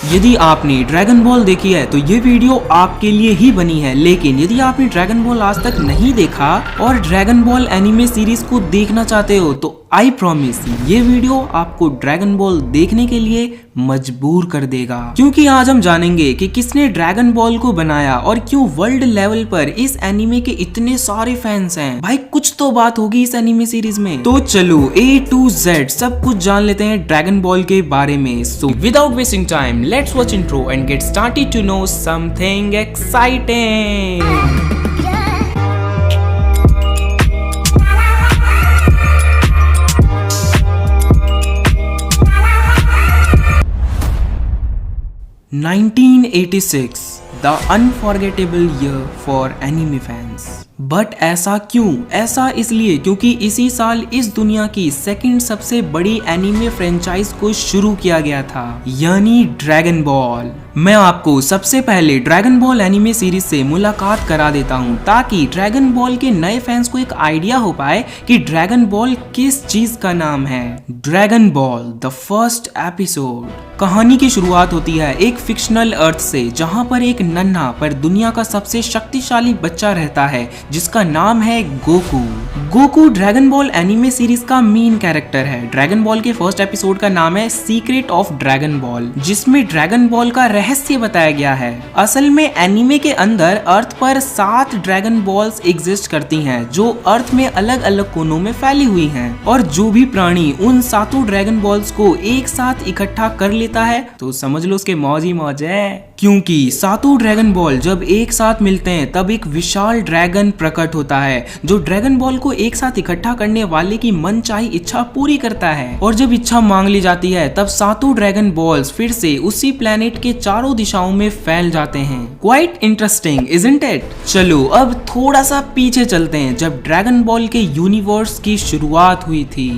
यदि आपने dragon ball देखी है तो ये वीडियो आपके लिए ही बनी है, लेकिन यदि आपने ड्रैगन बॉल आज तक नहीं देखा और ड्रैगन बॉल एनिमे सीरीज को देखना चाहते हो तो आई प्रॉमिस ये वीडियो आपको ड्रैगन बॉल देखने के लिए मजबूर कर देगा, क्योंकि आज हम जानेंगे कि किसने ड्रैगन बॉल को बनाया और क्यों वर्ल्ड लेवल पर इस एनिमे के इतने सारे फैंस हैं। भाई कुछ तो बात होगी इस एनिमे सीरीज में। तो चलो A to Z सब कुछ जान लेते हैं ड्रैगन बॉल के बारे में। So without wasting time let's watch intro and get started to know something exciting. 1986 The unforgettable year for anime fans। But ऐसा क्यों? ऐसा इसलिए क्योंकि इसी साल इस दुनिया की सेकंड सबसे बड़ी एनिमे फ्रेंचाइज को शुरू किया गया था, यानी ड्रैगन बॉल। मैं आपको सबसे पहले ड्रैगन बॉल एनिमे सीरीज से मुलाकात करा देता हूं, ताकि ड्रैगन बॉल के नए फैंस को एक आइडिया हो पाए कि ड्रैगन बॉल किस चीज का नाम है। Dragon ball the first episode. कहानी की शुरुआत होती है एक फिक्शनल अर्थ से, जहां पर एक नन्हा पर दुनिया का सबसे शक्तिशाली बच्चा रहता है जिसका नाम है Goku. Goku dragon ball anime series का मेन कैरेक्टर है। ड्रैगन बॉल के फर्स्ट एपिसोड का नाम है सीक्रेट ऑफ ड्रैगन बॉल, जिसमें ड्रैगन बॉल का रहस्य बताया गया है। असल में एनिमे के अंदर अर्थ पर 7 ड्रैगन बॉल्स एग्जिस्ट करती हैं, जो अर्थ में अलग अलग कोनों में फैली हुई हैं, और जो भी प्राणी उन 7 ड्रैगन बॉल्स को एक साथ इकट्ठा कर लेता है तो समझ लो उसके मौज ही मौज है, क्योंकि 7 ड्रैगन बॉल जब एक साथ मिलते हैं तब एक विशाल ड्रैगन प्रकट होता है, जो ड्रैगन बॉल को एक साथ इकट्ठा करने वाले की मनचाही इच्छा पूरी करता है। और जब इच्छा मांग ली जाती है तब 7 ड्रैगन बॉल्स फिर से उसी प्लेनेट के चारों दिशाओं में फैल जाते हैं। Quite interesting isn't it? चलो अब थोड़ा सा पीछे चलते हैं, जब ड्रैगन बॉल के यूनिवर्स की शुरुआत हुई थी।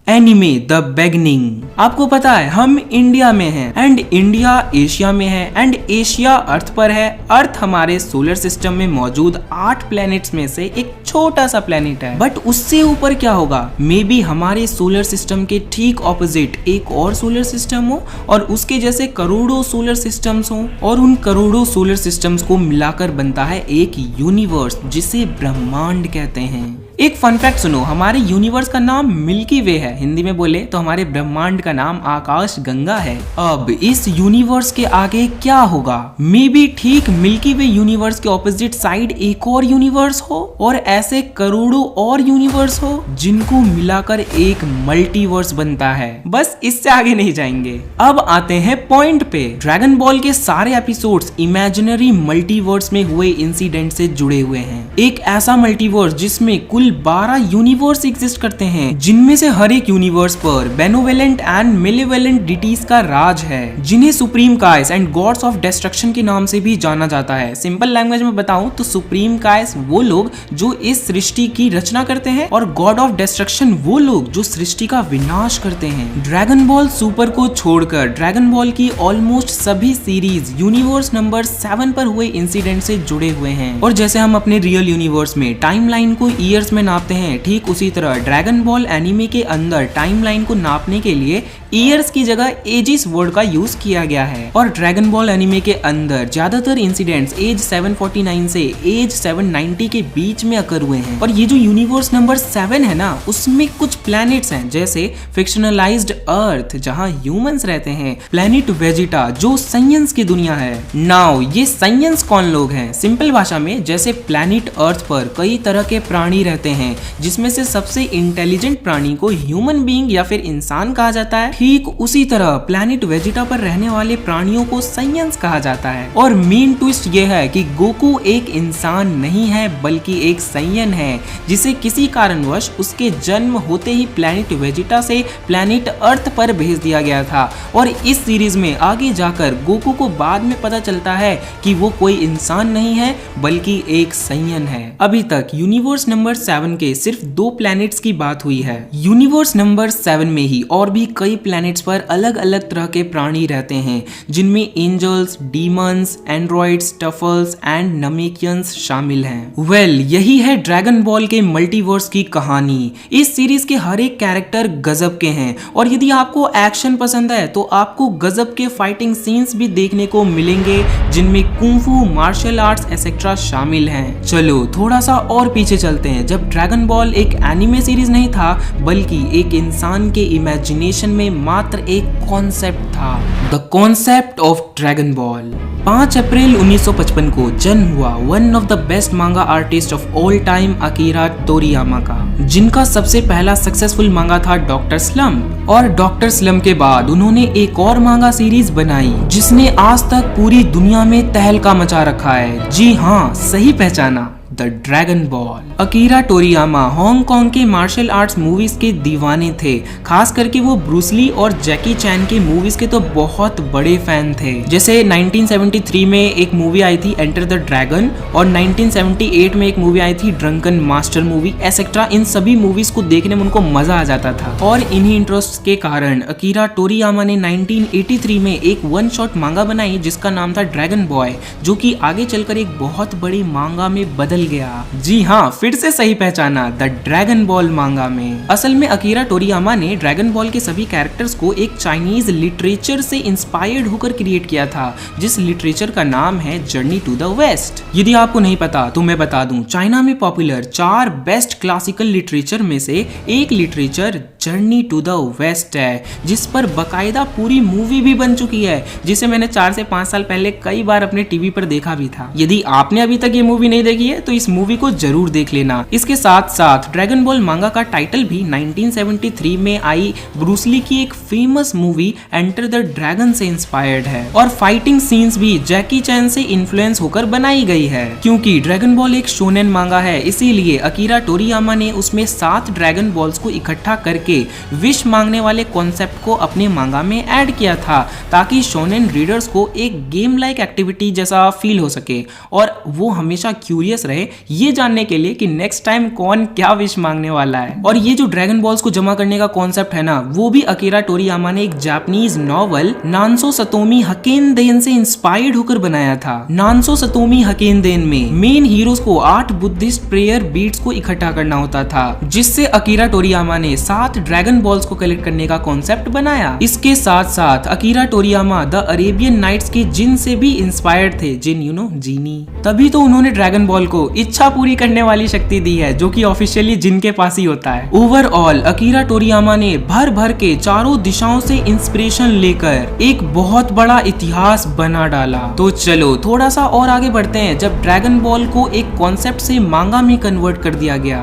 Anime the beginning. आपको पता है हम इंडिया में हैं एंड इंडिया एशिया में है एंड एशिया अर्थ पर है। अर्थ हमारे सोलर सिस्टम में मौजूद 8 प्लैनेट्स में से एक छोटा सा प्लैनेट है, बट उससे ऊपर क्या होगा? मे बी हमारे सोलर सिस्टम के ठीक ऑपोजिट एक और सोलर सिस्टम हो और उसके जैसे करोड़ों सोलर सिस्टम्स हो, और उन करोड़ों सोलर सिस्टम्स को मिलाकर बनता है एक यूनिवर्स जिसे ब्रह्मांड कहते हैं। एक फन फैक्ट सुनो, हमारे यूनिवर्स का नाम मिल्की वे है। हिंदी में बोले तो हमारे ब्रह्मांड का नाम आकाश गंगा है। अब इस यूनिवर्स के आगे क्या होगा? मे बी ठीक मिल्की वे यूनिवर्स के ऑपोजिट साइड एक और यूनिवर्स हो, और ऐसे करोड़ों और यूनिवर्स हो जिनको मिलाकर एक मल्टीवर्स बनता है। बस इससे आगे नहीं जाएंगे। अब आते हैं पॉइंट पे। ड्रैगन बॉल के सारे एपिसोड्स इमेजिनरी मल्टीवर्स में हुए इंसिडेंट से जुड़े हुए हैं। एक ऐसा मल्टीवर्स जिसमें कुल 12 यूनिवर्स एग्जिस्ट करते हैं, जिनमें से हर एक यूनिवर्स पर बेनोवेलेंट एंड मेलेवेलेंट डिटीज का राज है, जिन्हें सुप्रीम काइस एंड गॉड्स ऑफ डिस्ट्रक्शन के नाम से भी जाना जाता है। सिंपल लैंग्वेज में बताऊं तो सुप्रीम काइस वो लोग जो इस सृष्टि की रचना करते हैं, और गॉड ऑफ डिस्ट्रक्शन वो लोग जो सृष्टि का विनाश करते हैं। ड्रैगन बॉल सुपर को छोड़कर ड्रैगन बॉल की ऑलमोस्ट सभी सीरीज यूनिवर्स नंबर 7 पर हुए इंसिडेंट से जुड़े हुए हैं। और जैसे हम अपने रियल यूनिवर्स में टाइमलाइन को ईयर्स में नापते हैं, ठीक उसी तरह ड्रैगन बॉल एनिमे के अंदर टाइमलाइन को नापने के लिए ईयर्स की जगह एजिस वर्ड का यूज किया गया है। और ड्रैगन बॉल एनिमे के अंदर ज्यादातर इंसिडेंट्स एज 749 से एज 790 के बीच में अकर हुए हैं। और ये जो यूनिवर्स नंबर 7 है ना, उसमें कुछ प्लैनेट्स हैं, जैसे फिक्शनलाइज्ड अर्थ जहां ह्यूमंस रहते हैं, प्लैनेट वेजिटा जो साइंस की दुनिया है। नाउ ये साइंस कौन लोग हैं? सिंपल भाषा में जैसे प्लैनेट अर्थ पर कई तरह के प्राणी रहते हैं, जिसमें से सबसे इंटेलिजेंट प्राणी को ह्यूमन बीइंग या फिर इंसान कहा जाता है। ठीक उसी तरह प्लैनेट वेजिटा पर रहने वाले प्राणियों को साइंस कहा जाता है। और मेन ट्विस्ट ये है कि गोकू एक इंसान नहीं है बल्कि एक साइयन है, जिसे किसी कारणवश उसके जन्म होते ही प्लैनेट वेजिटा से प्लैनेट अर्थ पर भेज दिया गया था। और इस सीरीज में आगे जाकर गोकू को बाद में पता चलता है कि वो कोई इंसान नहीं है बल्कि एक साइयन है। अभी तक यूनिवर्स नंबर 7 के सिर्फ 2 प्लैनेट्स की बात हुई है। यूनिवर्स नंबर 7 में ही और भी कई प्लैनेट्स पर अलग अलग तरह के प्राणी रहते हैं, जिनमें एंजल्स, डीमंस, एंड्रॉइड्स, टफल्स एंड नमेकियंस शामिल हैं। यही है ड्रैगन बॉल के मल्टीवर्स की कहानी। इस सीरीज के हर एक कैरेक्टर गजब के हैं और यदि आपको एक्शन पसंद है तो आपको गजब के फाइटिंग सीन्स भी देखने को मिलेंगे, जिनमें कुंफू, मार्शल आर्ट्स एक्सेट्रा शामिल हैं। चलो थोड़ा सा और पीछे चलते हैं, जब ड्रैगन बॉल एक एनिमे सीरीज नहीं था बल्कि एक इंसान के इमेजिनेशन में मात्र एक कॉन्सेप्ट था, the concept of dragon ball. 5 अप्रैल 1955 को जन्म हुआ one of the best manga artist of all time Akira Toriyama का, जिनका सबसे पहला सक्सेसफुल मांगा था डॉक्टर स्लम्प। और डॉक्टर स्लम्प के बाद उन्होंने एक और मांगा सीरीज बनाई जिसने आज तक पूरी दुनिया में तहलका मचा रखा है। जी हाँ, सही पहचाना, the dragon ball. Akira Toriyama Hong Kong के मार्शल आर्ट्स मूवीज के दीवाने थे, खास करके वो ब्रूस ली और जैकी चैन के मूवीज के तो बहुत बड़े फैन थे। जैसे 1973 में एक मूवी आई थी एंटर द ड्रैगन और 1978 में एक मूवी आई थी ड्रंकन मास्टर मूवी एक्सेट्रा। इन सभी मूवीज को देखने में उनको मजा आ जाता था और इन्हीं इंटरेस्ट के कारण अकीरा तोरियामा ने 1983 में एक वन शॉट मांगा बनाई जिसका नाम था ड्रैगन बॉय, जो कि आगे चलकर एक बहुत बड़ी मांगा में बदल गया। जी हाँ, फिर से सही पहचाना, द ड्रैगन बॉल मांगा में। असल में अकीरा तोरियामा ने ड्रैगन बॉल के सभी कैरेक्टर्स को एक चाइनीज लिटरेचर से इंस्पायर्ड होकर क्रिएट किया था, जिस लिटरेचर का नाम है जर्नी टू द वेस्ट। यदि आपको नहीं पता तो मैं बता दूं, चाइना में पॉपुलर 4 बेस्ट क्लासिकल लिटरेचर में से एक literature journey to the west है, जिस पर बकायदा पूरी मूवी भी बन चुकी है, जिसे मैंने 4 से 5 साल पहले कई बार अपने टीवी पर देखा भी था। यदि आपने अभी तक ये मूवी नहीं देखी है तो इस मूवी को जरूर देख लेना। इसके साथ साथ ड्रैगन बॉल मांगा का टाइटल भी 1973 में आई ब्रूस ली की एक famous movie enter the dragon से इंस्पायर्ड है और फाइटिंग सीन्स भी जैकी चैन से इन्फ्लुएंस होकर बनाई गई है। क्योंकि ड्रैगन बॉल एक शोनेन मांगा है, इसीलिए अकीरा तोरियामा ने उसमें 7 ड्रैगन बॉल्स को इकट्ठा करके विश मांगने वाले कॉन्सेप्ट को अपने मांगा में ऐड किया था, ताकि शोनेन रीडर्स को एक गेम लाइक एक्टिविटी जैसा फील हो सके और वो हमेशा क्यूरियस रहे ये जानने के लिए कि नेक्स्ट टाइम कौन क्या विश मांगने वाला है। और ये जो ड्रैगन बॉल्स को जमा करने का कॉन्सेप्ट है ना, वो भी अकीरा तोरियामा ने एक जापानीज नॉवल नानसो सतोमी हकेनदेन से इंस्पायर्ड होकर बनाया था। नानसो सतोमी हकेनदेन में मेन हीरोज को 8 बुद्धिस्ट प्रेयर बीट्स को इकट्ठा करना होता था, जिससे अकीरा तोरियामा ने 7 ड्रैगन बॉल्स को कलेक्ट करने का कॉन्सेप्ट बनाया। इसके साथ साथ अकीरा तोरियामा द अरेबियन नाइट्स के जिन से भी इंस्पायर्ड थे, जिन यू नो जीनी। तभी तो उन्होंने ड्रैगन बॉल को इच्छा पूरी करने वाली शक्ति दी है, जो कि ऑफिशियली जिनके पास ही होता है। ओवरऑल अकीरा तोरियामा ने भर भर के चारों दिशाओं से इंस्पिरेशन लेकर एक बहुत बड़ा इतिहास बना डाला। तो चलो थोड़ा सा और आगे बढ़ते हैं, जब ड्रैगन बॉल को एक कॉन्सेप्ट से मांगा में कन्वर्ट कर दिया गया।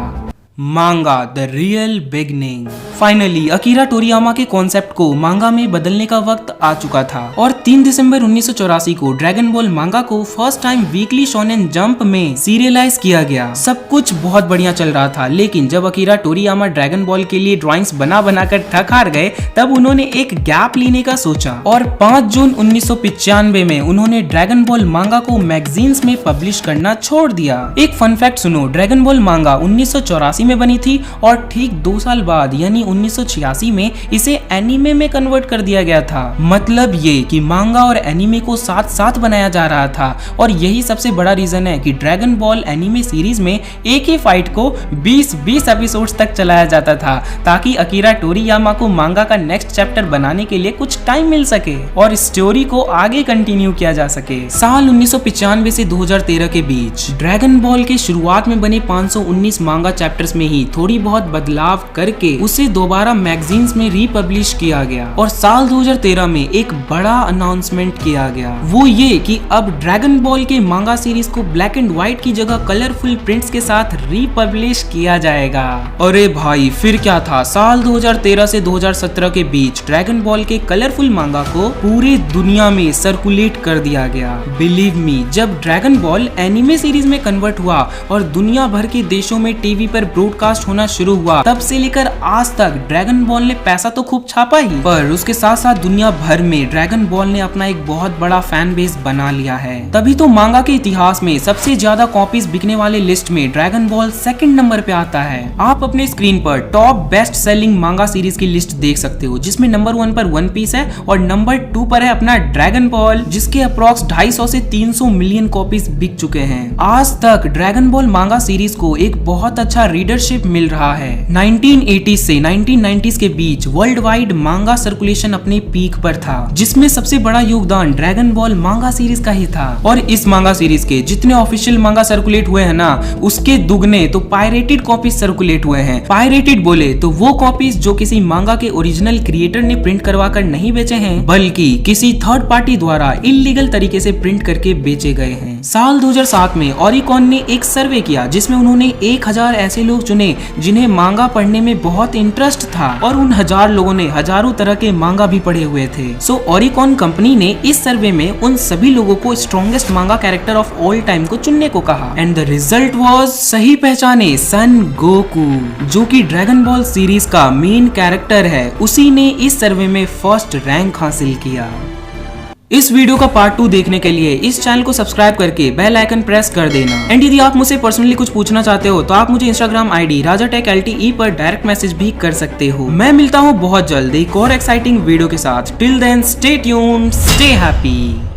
Manga the real beginning. Finally Akira Toriyama के कॉन्सेप्ट को मांगा में बदलने का वक्त आ चुका था और 3 दिसंबर 1984 को ड्रैगन बॉल मांगा को first time weekly shonen jump में सीरियलाइज किया गया। सब कुछ बहुत बढ़िया चल रहा था, लेकिन जब अकीरा तोरियामा ड्रैगन बॉल के लिए ड्राइंग्स बना कर थक हार गए, तब उन्होंने एक गैप लेने का सोचा और 5 जून 1995 में उन्होंने ड्रैगन बॉल मांगा को मैगजीन्स में पब्लिश करना छोड़ दिया। एक फन फैक्ट सुनो, ड्रैगन बॉल मांगा 1984 में बनी थी और ठीक 2 साल बाद यानी 1986 में इसे एनीमे में कन्वर्ट कर दिया गया था। मतलब ये कि मांगा और एनीमे को साथ साथ बनाया जा रहा था और यही सबसे बड़ा रीजन है कि ड्रैगन बॉल एनीमे सीरीज में एक ही फाइट को 20 एपिसोड्स तक चलाया जाता था, ताकि अकीरा तोरियामा को मांगा का नेक्स्ट चैप्टर बनाने के लिए कुछ टाइम मिल सके और स्टोरी को आगे कंटिन्यू किया जा सके। साल 1995 से 2013 के बीच ड्रैगन बॉल के शुरुआत में बने 519 मांगा चैप्टर्स में ही थोड़ी बहुत बदलाव करके उसे दोबारा मैगजीन्स में रीपब्लिश किया गया और साल 2013 में एक बड़ा अनाउंसमेंट किया गया, वो ये कि अब ड्रैगन बॉल के मांगा सीरीज को ब्लैक एंड व्हाइट की जगह कलरफुल प्रिंट्स के साथ रीपब्लिश किया जाएगा। अरे भाई फिर क्या था, साल 2013 से 2017 के बीच ड्रैगन बॉल के कलरफुल मांगा को पूरी दुनिया में सर्कुलेट कर दिया गया। बिलीव मी, जब ड्रैगन बॉल एनिमे सीरीज में कन्वर्ट हुआ और दुनिया भर के देशों में टीवी पर ब्रॉडकास्ट होना शुरू हुआ तब से लेकर आज तक ड्रैगन बॉल ने पैसा तो खूब छापा ही, पर उसके साथ साथ दुनिया भर में ड्रैगन बॉल ने अपना एक बहुत बड़ा फैन बेस बना लिया है। तभी तो मांगा के इतिहास में सबसे ज्यादा कॉपीज बिकने वाले लिस्ट में ड्रैगन बॉल सेकंड नंबर पे आता है। आप अपने स्क्रीन पर टॉप बेस्ट सेलिंग मांगा सीरीज की लिस्ट देख सकते हो, जिसमें नंबर 1 पर वन पीस है और नंबर 2 पर है अपना ड्रैगन बॉल, जिसके अप्रॉक्स 250 से 300 मिलियन कॉपीज बिक चुके हैं। आज तक ड्रैगन बॉल मांगा सीरीज को एक बहुत अच्छा रीडरशिप मिल रहा है। 1980 से 1990s के बीच वर्ल्ड वाइड मांगा सर्कुलेशन अपने पीक पर था, जिसमें सबसे बड़ा योगदान ड्रैगन बॉल मांगा सीरीज का ही था। और इस मांगा सीरीज के जितने ऑफिशियल मांगा सर्कुलेट हुए हैं ना, उसके दुगने तो पायरेटेड कॉपीज सर्कुलेट हुए हैं। पायरेटेड बोले तो वो कॉपीज जो किसी मांगा के ओरिजिनल क्रिएटर ने प्रिंट करवा कर नहीं बेचे हैं, बल्कि किसी थर्ड पार्टी द्वारा इलीगल तरीके से प्रिंट करके बेचे गए हैं। साल 2007 में ओरिकॉन ने एक सर्वे किया, जिसमें उन्होंने 1000 ऐसे लोग चुने जिन्हें मांगा पढ़ने में बहुत इंटरेस्ट था, और उन 1000 लोगों ने हजारों तरह के मांगा भी पढ़े हुए थे। सो ओरिकॉन कंपनी ने इस सर्वे में उन सभी लोगों को स्ट्रॉन्गेस्ट मांगा कैरेक्टर ऑफ ऑल टाइम को चुनने को कहा, एंड द रिजल्ट वाज सही पहचाने सन गोकू, जो कि ड्रैगन बॉल सीरीज का मेन कैरेक्टर है। उसी ने इस सर्वे में फर्स्ट रैंक हासिल किया। इस वीडियो का पार्ट 2 देखने के लिए इस चैनल को सब्सक्राइब करके बेल आइकन प्रेस कर देना। एंड यदि आप मुझसे पर्सनली कुछ पूछना चाहते हो तो आप मुझे इंस्टाग्राम आईडी RajaTechLTE पर डायरेक्ट मैसेज भी कर सकते हो। मैं मिलता हूँ बहुत जल्द एक और एक्साइटिंग वीडियो के साथ। Till then stay tuned, stay happy.